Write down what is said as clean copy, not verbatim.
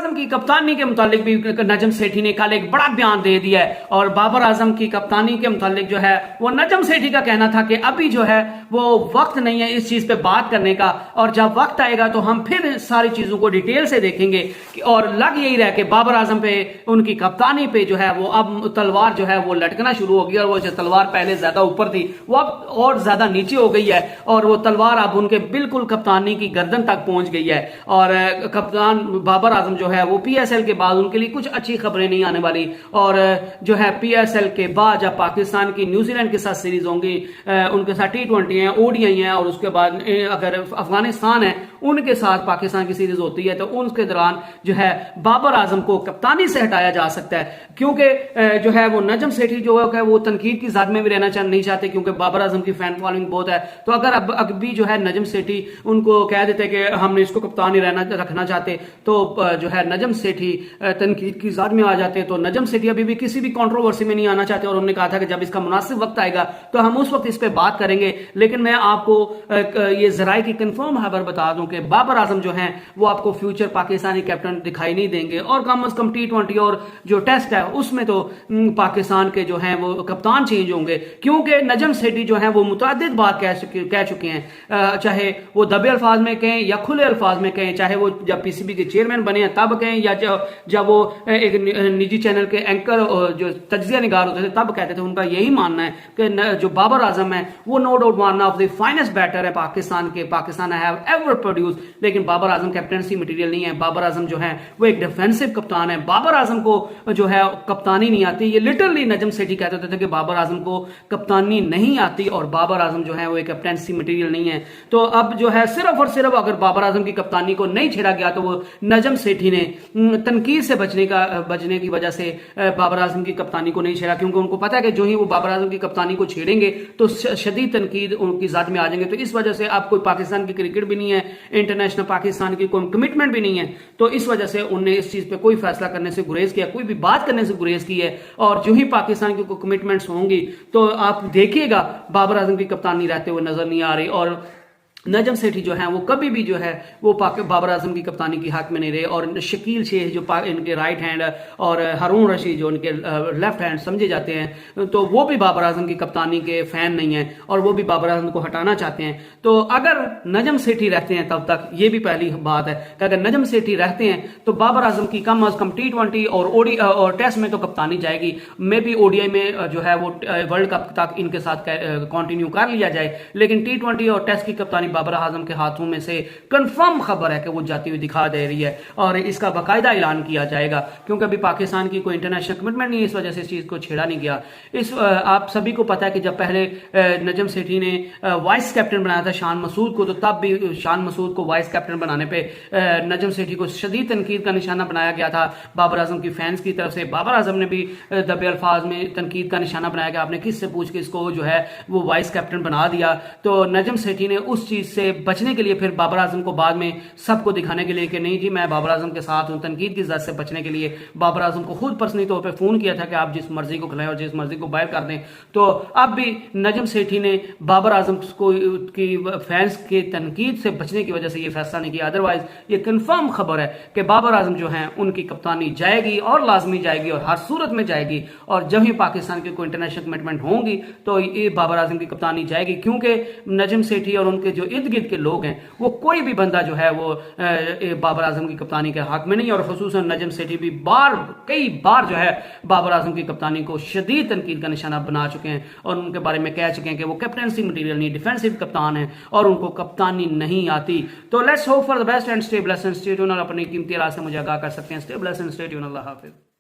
आजम की कप्तानी के मुतालिक भी नजम सेठी ने कल एक बड़ा बयान दे दिया है और बाबर आजम की कप्तानी के मुतालिक जो है वो नजम सेठी का कहना था कि अभी जो है वो वक्त नहीं है इस चीज पे बात करने का, और जब वक्त आएगा तो हम फिर सारी चीजों को डिटेल से देखेंगे। और लग यही रहा कि बाबर आजम पे उनकी कप्तानी पे जो है वो अब तलवार जो है वो लटकना शुरू हो गई, और वो जो तलवार पहले ज्यादा ऊपर थी वो अब और ज्यादा नीचे हो गई है, और वो तलवार अब उनके बिल्कुल कप्तानी की गर्दन तक पहुंच गई है। और कप्तान बाबर आजम जो है वो पीएसएल के बाद उनके लिए कुछ अच्छी खबरें नहीं आने वाली, और जो है पीएसएल के बाद जब पाकिस्तान की न्यूजीलैंड के साथ सीरीज होंगी, उनके साथ T20 है, ओडीआई है, और उसके बाद अगर अफगानिस्तान है उनके साथ पाकिस्तान की सीरीज होती है तो उसके दौरान जो है बाबर आजम को कप्तानी से हटाया जा सकता है, क्योंकि जो है वो नजम सेठी जो है वो तनकीद की ज़द में भी रहना नहीं चाहते, क्योंकि बाबर आजम की फैन फॉलोइंग बहुत है। तो अगर अब भी जो है नजम सेठी उनको कह देते कि हमने इसको कप्तान ही रखना चाहते, तो जो है नजम सेठी तनकीद की ज़द में आ जाते। तो नजम सेठी अभी भी किसी भी कंट्रोवर्सी में नहीं आना चाहते, और उन्होंने कहा था कि जब इसका मुनासिब वक्त आएगा तो हम उस वक्त इस पर बात करेंगे। लेकिन मैं आपको ये जराए की कंफर्म खबर बता दूं कि बाबर आजम जो हैं वो आपको फ्यूचर पाकिस्तानी कैप्टन दिखाई नहीं देंगे, और कम अज कम T20 और जो टेस्ट है उसमें तो पाकिस्तान के जो हैं वो कप्तान चेंज होंगे, क्योंकि नजम सेठी जो हैं वो मुतअद्दिद बार कह चुके हैं, चाहे वो दबे अल्फाज में कहें या खुले अल्फाज में कहें, चाहे वो जब पीसीबी के चेयरमैन बने हैं तब कहें, या जब वो एक निजी चैनल के एंकर जो तज्जिया निगार होते थे तब कहते थे। उनका यही मानना है कि जो बाबर आजम है वो no doubt one of the finest batter है पाकिस्तान हैव एवर प्रोड्यूस, लेकिन बाबर आजम कैप्टनसी मटेरियल नहीं है। बाबर आजम जो है वो एक डिफेंसिव कप्तान है, बाबर आजम को जो है कप्तानी नहीं आती। ये लिटरली नजम सेठी कहते थे कि बाबर आजम को कप्तानी नहीं आती, और बाबर आजम जो है वो एक कैप्टनसी मटेरियल नहीं है। तो अब जो है सिर्फ और सिर्फ अगर बाबर आजम की कप्तानी को नहीं छेड़ा गया तो वो नजम सेठी ने तनकीद से बचने की वजह से बाबर आजम की कप्तानी को नहीं छेड़ा, क्योंकि उनको पता है कि जो ही वो बाबर आजम की कप्तानी को छेड़ेंगे तो शदीद तनकीद उनकी ज़द में आ जाएंगे। तो इस वजह से अब कोई पाकिस्तान की क्रिकेट भी नहीं है, इंटरनेशनल पाकिस्तान की कोई कमिटमेंट भी नहीं है, तो इस वजह से उन्होंने इस चीज पे कोई फैसला करने से गुरेज किया, कोई भी बात करने से गुरेज की है। और जो ही पाकिस्तान की कोई कमिटमेंट्स होंगी तो आप देखिएगा बाबर आजम की कप्तानी रहते हुए नजर नहीं आ रही, और नजम सेठी जो है वो कभी भी जो है वो बाबर आजम की कप्तानी की हक में नहीं रहे। और शकील शेख जो इनके राइट हैंड और हारून रशीद जो इनके लेफ्ट हैंड समझे जाते हैं, तो वो भी बाबर आजम की कप्तानी के फैन नहीं है, और वो भी बाबर आजम को हटाना चाहते हैं। तो अगर नजम सेठी रहते हैं तब तक ये भी पहली बात है कि अगर नजम सेठी रहते हैं तो बाबर आजम की कम अज कम T20 और टेस्ट में तो कप्तानी जाएगी, मे भी ओडीआई में जो है वो वर्ल्ड कप तक इनके साथ कंटिन्यू कर लिया जाए, लेकिन T20 और टेस्ट की कप्तानी बाबर आजम के हाथों में से कंफर्म खबर है कि वो जाती हुई दिखा दे रही है, और इसका बाकायदा ऐलान किया जाएगा, क्योंकि अभी पाकिस्तान की कोई इंटरनेशनल कमिटमेंट नहीं है, इस वजह से इस चीज को छेड़ा नहीं गया। आप सभी को पता है कि जब पहले नजम सेठी ने वाइस कैप्टन बनाया था शान मसूद को, तो तब भी शान मसूद को वाइस कैप्टन बनाने पर नजम सेठी को शदीद तनकीद का निशाना बनाया गया था बाबर आजम की फैंस की तरफ से। बाबर आजम ने भी दबे अल्फाज में तनकीद का निशाना बनाया कि आपने किससे पूछ के इसको जो है वो वाइस कैप्टन बना दिया। तो नजम सेठी ने उस चीज से बचने के लिए फिर बाबर आजम को बाद में सबको दिखाने के लिए कि नहीं जी मैं बाबर आजम के साथ हूं, तनकीद की ज़द से बचने के लिए बाबर आजम को खुद पर्सनली तौर पे फोन किया था कि आप जिस मर्जी को खिलाएं और जिस मर्जी को बाहर कर दें। तो अब भी नजम सेठी ने बाबर आजम को की फैंस के तनकीद से बचने की वजह से ये फैसला नहीं किया, अदरवाइज ये कंफर्म खबर है कि बाबर आजम जो है उनकी कप्तानी जाएगी और लाजमी जाएगी और हर सूरत में जाएगी, और जब ही पाकिस्तान की कोई इंटरनेशनल कमिटमेंट होंगी तो ये बाबर आजम की कप्तानी जाएगी, क्योंकि नजम सेठी और उनके जो इर्द गिर्द के लोग हैं वो कोई भी बंदा जो है वो बाबर आजम की कप्तानी के हक में नहीं, और खुसूसन नजम सेठी भी कई बार जो है बाबर आजम की कप्तानी को शदीद तनकीद का निशाना बना चुके हैं, और उनके बारे में कह चुके हैं कि वो कैप्टनसी मटेरियल नहीं, डिफेंसिव कप्तान है और उनको कप्तानी नहीं आती। तो let's hope for the best and stay blessed and stay tuned, और अपनी कीमती राह से मुझे आगाह कर सकते हैं। Stay blessed and stay tuned. Allah Hafiz.